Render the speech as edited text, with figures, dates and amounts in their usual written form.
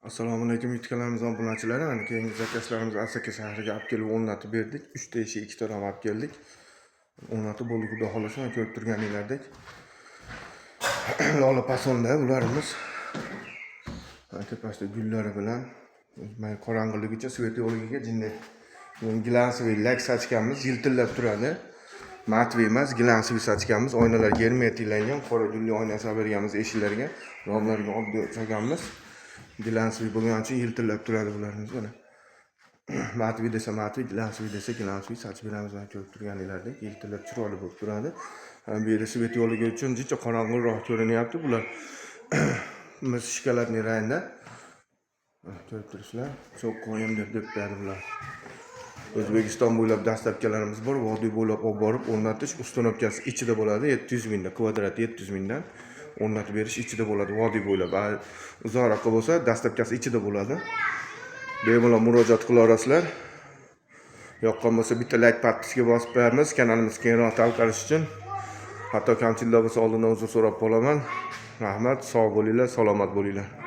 Assalomu alaykum yutganlarimiz obunachilari. Mana keyingi zakazlarimizni Asaka shahriga olib kelib o'rnatib berdik. 3 ta eshik, 2 ta rom olib keldik. O'rnatib bo'ldi, xudo xolasa, ko'rib turganinglardek. Lola pasonda ularimiz. Tepasida gullari bilan mana qorong'iligicha svet yo'ligiga jinday gilansli lak sachganmiz, yiltillab turadi. Matvi emas, gilansli sachganmiz. Oynalar germetiklangan, qora gulli oyna solib berganmiz eshiklarga. Romlarga oddiy solganmiz. Gilansli bo'lgani uchun yiltillab turadi bularimiz mana. Matvi desa matvi, gilansli desa gilansli sachib beramiz, mana ko'rib turganinglardek yiltillab chiroyli bo'lib turadi. Bu yerda svet yo'ligi uchun jicha qorong'iroq ko'rinyapti bular. Biz shikoladniy rangda. Ko'rib turibsizlar. Cho'qqoyim deb beradi bular. O'zbekiston bo'ylab dastlabkilarimiz bor, vodiy bo'ylab olib borib o'rnatish ustanobkasi ichida bo'ladi, 700 mingdan, kvadrat 700 mingdan o'rnatib berish ichida bo'ladi, vodiy bo'ylab. Uzoqroq bo'lsa, dastlabkasi ichida bo'ladi. Bemalol murojaat qila olasizlar. Yoqqan bo'lsa bitta like pattisga bosib qo'yamiz, kanalimiz kengroq tarqalishi uchun. Hatto kamchiliklar bo'lsa oldindan uzr so'rab qolaman. Rahmat, sog' bo'linglar, salomat bo'linglar.